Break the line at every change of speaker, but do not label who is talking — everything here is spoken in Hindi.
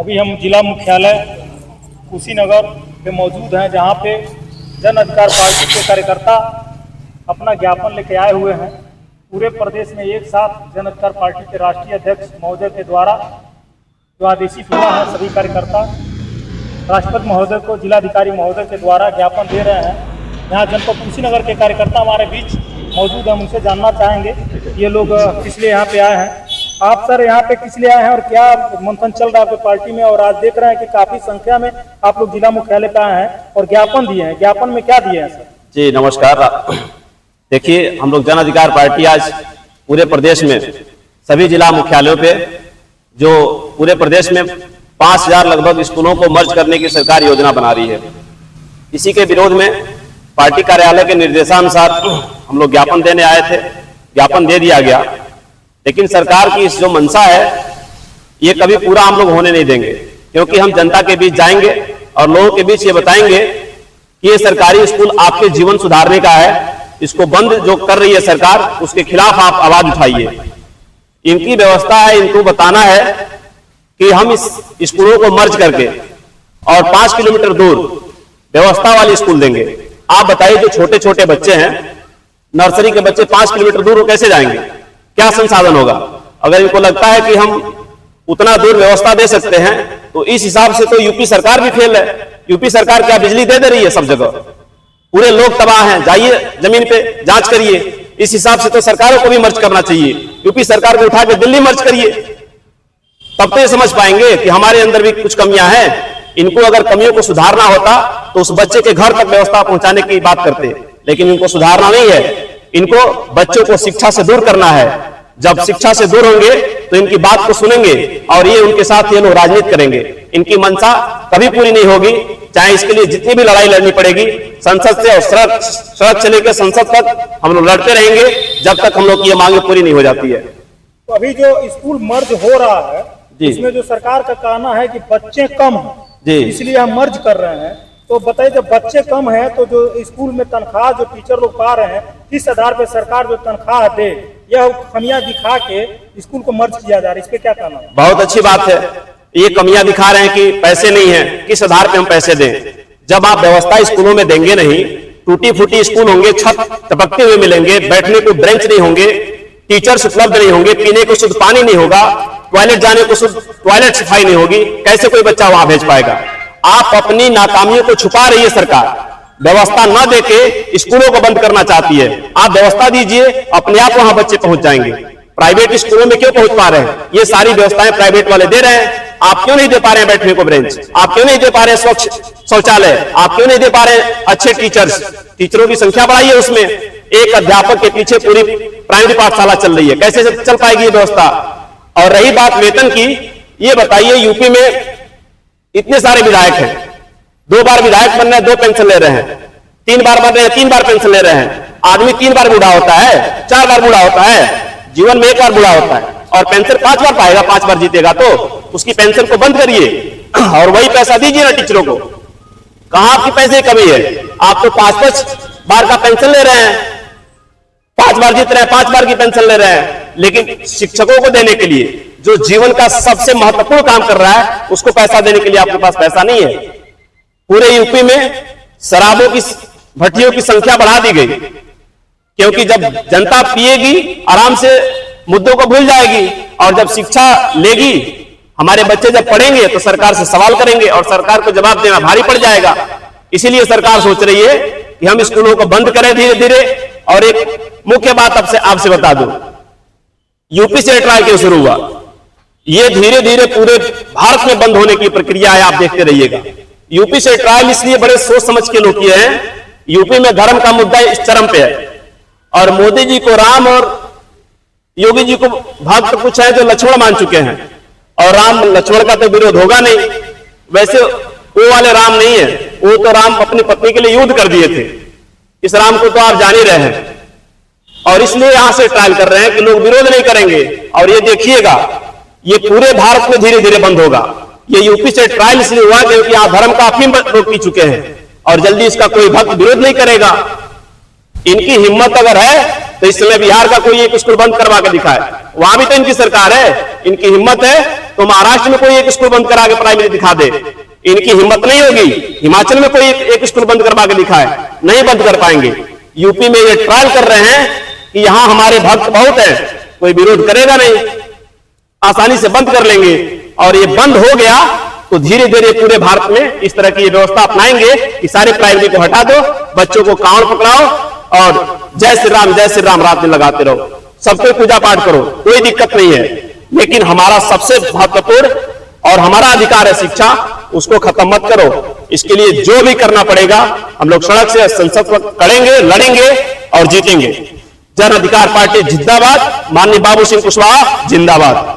अभी हम जिला मुख्यालय कुशीनगर पे मौजूद हैं, जहां पे जन अधिकार पार्टी के कार्यकर्ता अपना ज्ञापन लेके आए हुए हैं। पूरे प्रदेश में एक साथ जन अधिकार पार्टी के राष्ट्रीय अध्यक्ष महोदय के द्वारा जो आदेशित हुआ है, सभी कार्यकर्ता राष्ट्रपति महोदय को जिलाधिकारी महोदय के द्वारा ज्ञापन दे रहे हैं। यहाँ जनपद कुशीनगर के कार्यकर्ता हमारे बीच मौजूद हैं, उनसे जानना चाहेंगे ये लोग किस लिए यहाँ पे आए हैं। आप सर यहाँ पे किस लिए आए हैं और क्या मंथन चल रहा है आपकी पार्टी में? और आज देख रहे हैं कि काफी संख्या में आप लोग जिला मुख्यालय पे आए हैं और ज्ञापन दिए हैं, ज्ञापन में क्या दिए हैं सर?
जी नमस्कार। देखिए, हम लोग जन अधिकार पार्टी आज पूरे प्रदेश में सभी जिला मुख्यालयों पे जो पूरे प्रदेश में 5000 लगभग स्कूलों को मर्ज करने की सरकार योजना बना रही है, इसी के विरोध में पार्टी कार्यालय के निर्देशानुसार हम लोग ज्ञापन देने आए थे। ज्ञापन दे दिया गया, लेकिन सरकार की इस जो मंशा है ये कभी पूरा हम लोग होने नहीं देंगे, क्योंकि हम जनता के बीच जाएंगे और लोगों के बीच ये बताएंगे कि ये सरकारी स्कूल आपके जीवन सुधारने का है, इसको बंद जो कर रही है सरकार उसके खिलाफ आप आवाज उठाइए। इनकी व्यवस्था है, इनको बताना है कि हम इस स्कूलों को मर्ज करके और 5 किलोमीटर दूर व्यवस्था वाले स्कूल देंगे। आप बताइए, जो छोटे छोटे बच्चे हैं, नर्सरी के बच्चे 5 किलोमीटर दूर वो कैसे जाएंगे? क्या संसाधन होगा? अगर इनको लगता है कि हम उतना दूर व्यवस्था दे सकते हैं तो इस हिसाब से तो यूपी सरकार भी फेल है। यूपी सरकार क्या बिजली दे रही है सब जगह? पूरे लोग तबाह हैं, जाइए जमीन पे जांच करिए। इस हिसाब से तो सरकारों को भी मर्ज करना चाहिए। यूपी सरकार को उठा के दिल्ली मर्ज करिए, तब तो ये समझ पाएंगे कि हमारे अंदर भी कुछ कमियां हैं। इनको अगर कमियों को सुधारना होता तो उस बच्चे के घर तक व्यवस्था पहुंचाने की बात करते, लेकिन इनको सुधारना नहीं है। इनको बच्चों को शिक्षा से दूर करना है। जब शिक्षा से दूर होंगे तो इनकी बात को सुनेंगे और ये उनके साथ ये लोग राजनीति करेंगे। इनकी मंशा कभी पूरी नहीं होगी, चाहे इसके लिए जितनी भी लड़ाई लड़नी पड़ेगी। संसद से और सड़क चले के संसद तक हम लोग लड़ते रहेंगे जब तक हम लोग की ये मांगे पूरी नहीं हो जाती है।
तो अभी जो स्कूल मर्ज हो रहा है इसमें जो सरकार का कहना है कि बच्चे कम हैं, इसलिए हम मर्ज कर रहे हैं। तो बताइए, जब बच्चे कम हैं तो जो स्कूल में तनख्वाह जो टीचर लोग पा रहे हैं, किस आधार पर सरकार जो तनख्वाह दे, यह कमियां दिखा के स्कूल को मर्ज किया जा रहा है, इस पे क्या कहना है?
बहुत अच्छी बात है। ये कमियां दिखा रहे हैं कि पैसे नहीं है, किस आधार पे हम पैसे दें? जब आप व्यवस्था स्कूलों में देंगे नहीं, टूटी फूटी स्कूल होंगे, छत टपकते हुए मिलेंगे, बैठने को बेंच नहीं होंगे, टीचर्स उपलब्ध नहीं होंगे, पीने को शुद्ध पानी नहीं होगा, टॉयलेट जाने को शुद्ध टॉयलेट सफाई नहीं होगी, कैसे कोई बच्चा वहां भेज पाएगा? आप अपनी नाकामियों को छुपा रही है सरकार। व्यवस्था न देके स्कूलों को बंद करना चाहती है। आप व्यवस्था दीजिए, अपने आप वहां बच्चे पहुंच जाएंगे। प्राइवेट स्कूलों में क्यों पहुंच पा रहे हैं? ये सारी व्यवस्थाएं प्राइवेट वाले दे रहे हैं। आप क्यों नहीं दे पा रहे हैं बैठने को बेंच? आप क्यों नहीं दे पा रहे हैं स्वच्छ शौचालय? आप क्यों नहीं दे पा रहे हैं अच्छे टीचर्स? टीचरों की संख्या बढ़ाइए, उसमें एक अध्यापक के पीछे पूरी प्राइमरी पाठशाला चल रही है, कैसे चल पाएगी ये व्यवस्था? और रही बात वेतन की, ये बताइए, यूपी में इतने सारे विधायक हैं, 2 बार विधायक बनने 2 पेंशन ले रहे हैं, 3 बार बन रहे हैं 3 बार पेंशन ले रहे हैं। आदमी 3 बार बूढ़ा होता है, 4 बार बूढ़ा होता है, जीवन में 1 बार बूढ़ा होता है और पेंशन 5 बार पाएगा, 5 बार जीतेगा तो उसकी पेंशन को बंद करिए और वही पैसा दीजिए ना टीचरों को। कहां आपकी पैसे की कमी है? आप तो 5-5 बार का पेंशन ले रहे हैं, 5 बार जीत रहे हैं, 5 बार की पेंशन ले रहे हैं, लेकिन शिक्षकों को देने के लिए जो जीवन का सबसे महत्वपूर्ण काम कर रहा है उसको पैसा देने के लिए आपके पास पैसा नहीं है। पूरे यूपी में शराबों की भट्टियों की संख्या बढ़ा दी गई, क्योंकि जब जनता पिएगी आराम से मुद्दों को भूल जाएगी, और जब शिक्षा लेगी, हमारे बच्चे जब पढ़ेंगे तो सरकार से सवाल करेंगे और सरकार को जवाब देना भारी पड़ जाएगा। इसीलिए सरकार सोच रही है कि हम स्कूलों को बंद करें धीरे धीरे। और एक मुख्य बात आपसे बता दूं, यूपी से ट्रायल क्यों शुरू हुआ? ये धीरे धीरे पूरे भारत में बंद होने की प्रक्रिया है, आप देखते रहिएगा। यूपी से ट्रायल इसलिए बड़े सोच समझ के लोग किए हैं। यूपी में धर्म का मुद्दा इस चरम पे है और मोदी जी को राम और योगी जी को भक्त कुछ है जो लक्ष्मण मान चुके हैं, और राम लक्ष्मण का तो विरोध होगा नहीं। वैसे वो वाले राम नहीं है, वो तो राम अपनी पत्नी के लिए युद्ध कर दिए थे। इस राम को तो आप जान ही रहे हैं, और इसलिए यहां से ट्रायल कर रहे हैं कि लोग विरोध नहीं करेंगे। और ये देखिएगा, ये पूरे भारत में धीरे धीरे बंद होगा। ये यूपी से ट्रायल इसलिए हुआ क्योंकि आप धर्म का अफीम रोक पी चुके हैं और जल्दी इसका कोई भक्त विरोध नहीं करेगा। इनकी हिम्मत अगर है तो इस समय बिहार का कोई एक स्कूल बंद करवा के दिखाए, वहां भी तो इनकी सरकार है। इनकी हिम्मत है तो तो महाराष्ट्र में कोई एक स्कूल बंद करा के प्राइमरी दिखा दे। इनकी हिम्मत नहीं होगी। हिमाचल में कोई एक स्कूल बंद करवा के दिखाए, नहीं बंद कर पाएंगे। यूपी में ये ट्रायल कर रहे हैं कि यहां हमारे भक्त बहुत है, कोई विरोध करेगा नहीं, आसानी से बंद कर लेंगे। और ये बंद हो गया तो धीरे धीरे पूरे भारत में इस तरह की व्यवस्था अपनाएंगे कि सारे प्राइमरी को हटा दो, बच्चों को कांवड़ पकड़ाओ और जय श्री राम रात में लगाते रहो, सबको पूजा पाठ करो, कोई दिक्कत नहीं है। लेकिन हमारा सबसे महत्वपूर्ण और हमारा अधिकार है शिक्षा, उसको खत्म मत करो। इसके लिए जो भी करना पड़ेगा हम लोग सड़क से संसद पर करेंगे, लड़ेंगे और जीतेंगे। जन अधिकार पार्टी जिंदाबाद, माननीय बाबू सिंह कुशवाहा जिंदाबाद।